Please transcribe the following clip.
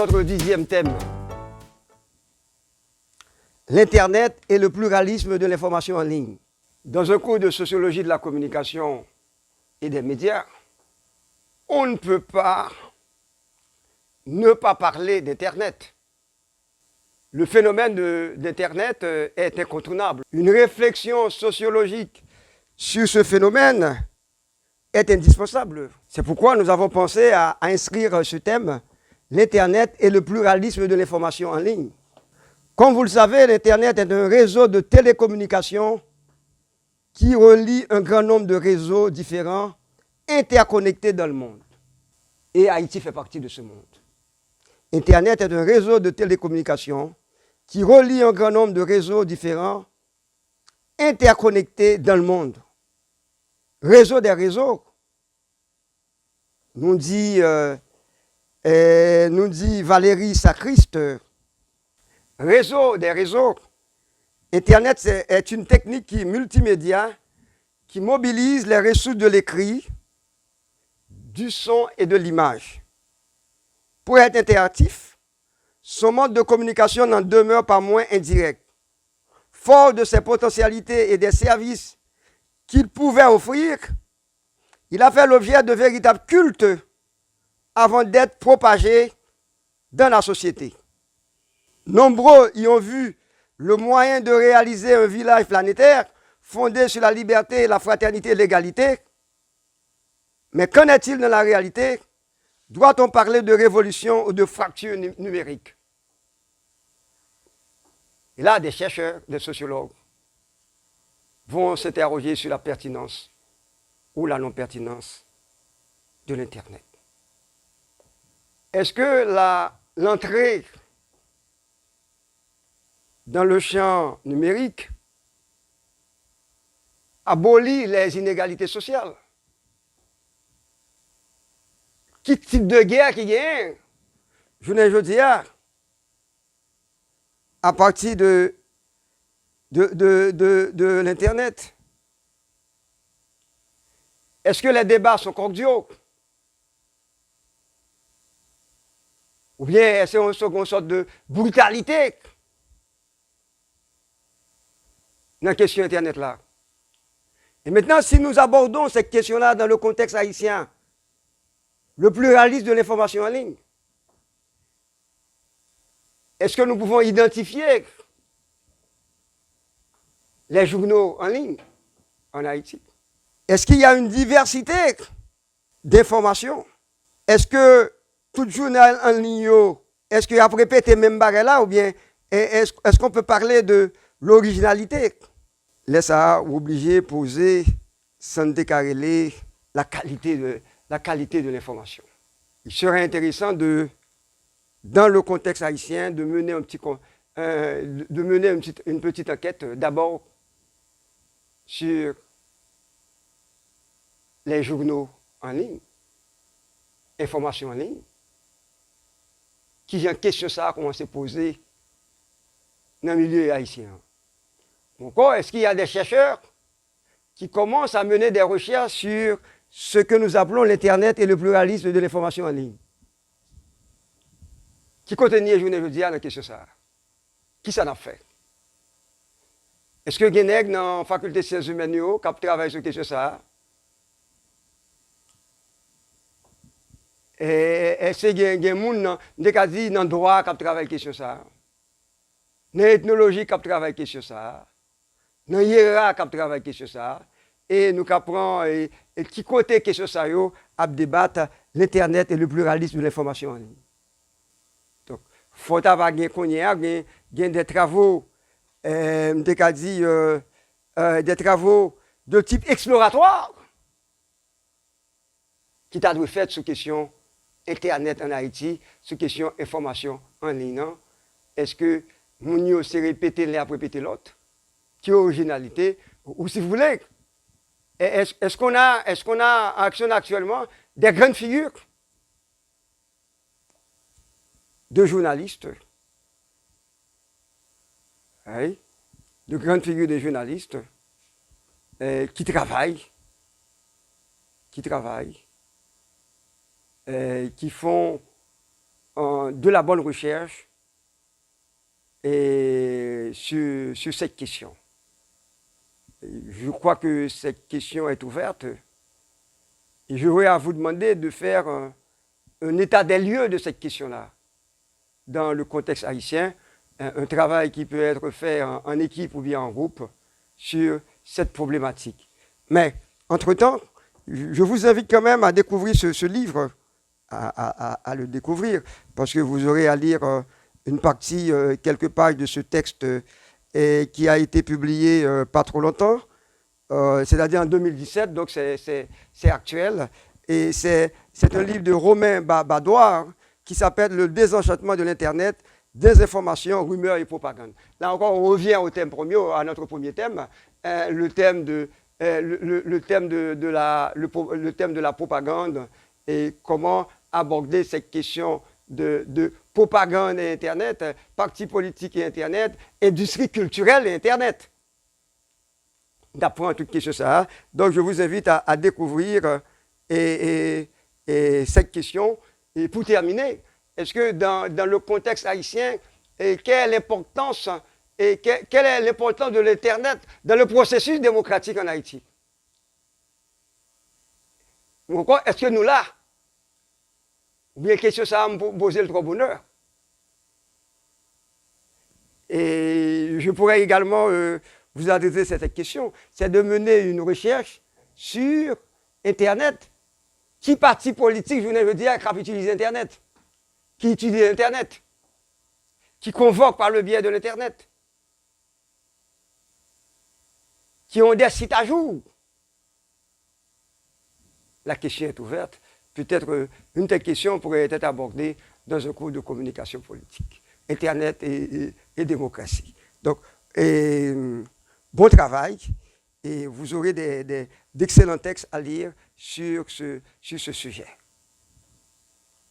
notre 10e thème. L'Internet et le pluralisme de l'information en ligne. Dans un cours de sociologie de la communication et des médias, on ne peut pas ne pas parler d'Internet. Le phénomène d'Internet est incontournable. Une réflexion sociologique sur ce phénomène est indispensable. C'est pourquoi nous avons pensé à inscrire ce thème, l'Internet et le pluralisme de l'information en ligne. Comme vous le savez, l'Internet est un réseau de télécommunications qui relie un grand nombre de réseaux différents, interconnectés dans le monde. Et Haïti fait partie de ce monde. Internet est un réseau de télécommunications qui relie un grand nombre de réseaux différents, interconnectés dans le monde. Réseau des réseaux, nous dit Valérie Sacriste. Réseau des réseaux. Internet est une technique multimédia qui mobilise les ressources de l'écrit, du son et de l'image. Pour être interactif, son mode de communication n'en demeure pas moins indirect. Fort de ses potentialités et des services qu'il pouvait offrir, il a fait l'objet de véritables cultes avant d'être propagé dans la société. Nombreux y ont vu le moyen de réaliser un village planétaire fondé sur la liberté, la fraternité et l'égalité. Mais qu'en est-il dans la réalité? Doit-on parler de révolution ou de fracture numérique? Et là, des chercheurs, des sociologues vont s'interroger sur la pertinence ou la non-pertinence de l'Internet. Est-ce que l'entrée dans le champ numérique abolit les inégalités sociales? Quel type de guerre qui gagne? Je ne dis pas. À partir de l'Internet. Est-ce que les débats sont cordiaux? Ou bien est-ce qu'on a une sorte de brutalité dans la question Internet là? Et maintenant, si nous abordons cette question-là dans le contexte haïtien, le pluralisme de l'information en ligne, est-ce que nous pouvons identifier les journaux en ligne en Haïti? Est-ce qu'il y a une diversité d'informations? Est-ce que tout journal en ligne, est-ce qu'il a répété même barre là ou bien est-ce qu'on peut parler de l'originalité? Laisse ça obligé poser sans décaler la qualité de l'information. Il serait intéressant dans le contexte haïtien, de mener une petite enquête, d'abord sur les journaux en ligne, informations en ligne, qui ont question ça, comment se poser dans le milieu haïtien. Encore, est-ce qu'il y a des chercheurs qui commencent à mener des recherches sur ce que nous appelons l'Internet et le pluralisme de l'information en ligne? Qui continue, je ne veux dire, dans la question ça? Qui ça en a fait? Est-ce que Guénègue, dans la faculté de sciences humaines, qui travaille sur la question ça? Est-ce qu'il y a des gens qui dans le droit qui travaillent sur la question ça? Dans l'ethnologie qui travaille sur la question ça? Dans l'IRA qui travaille sur la question ça? Et nous apprenons qui côté question ça à débattre l'Internet et le pluralisme de l'information en ligne. Donc, il faut avoir des travaux, des travaux de type exploratoire qui doivent être faits sur question Internet en Haïti, sur question information en ligne. Est-ce que nous s'est répété l'un après répéter l'autre? Qui est originalité? Ou si vous voulez, est-ce qu'on a en action actuellement des grandes figures de journalistes, de grandes figures de journalistes qui travaillent, qui font de la bonne recherche et sur cette question. Je crois que cette question est ouverte. Et je voudrais à vous demander de faire un état des lieux de cette question-là dans le contexte haïtien, un travail qui peut être fait en équipe ou bien en groupe sur cette problématique. Mais, entre-temps, je vous invite quand même à découvrir ce livre, à le découvrir, parce que vous aurez à lire une partie, quelques pages de ce texte qui a été publié pas trop longtemps, c'est-à-dire en 2017, donc c'est actuel. Et c'est un livre de Romain Badoire qui s'appelle « Le désenchantement de l'Internet, désinformation, rumeurs et propagande ». Là encore, on revient au thème premier, à notre premier thème, le thème de la propagande et comment aborder cette question de propagande et Internet, parti politique et Internet, industrie culturelle et Internet. D'apprendre toutes questions ça. Donc, je vous invite à découvrir cette question. Et pour terminer, est-ce que dans le contexte haïtien, quelle est l'importance de l'Internet dans le processus démocratique en Haïti? Est-ce que nous là? Ou bien question ça va me poser le trop bonheur. Et je pourrais également vous adresser cette question, c'est de mener une recherche sur Internet. Qui parti politique, je veux dire, qui utilise Internet? Qui utilise Internet? Qui convoque par le biais de l'Internet? Qui ont des sites à jour? La question est ouverte. Peut-être une telle question pourrait être abordée dans un cours de communication politique. Internet et démocratie. Donc, bon travail et vous aurez d'excellents textes à lire sur ce sujet.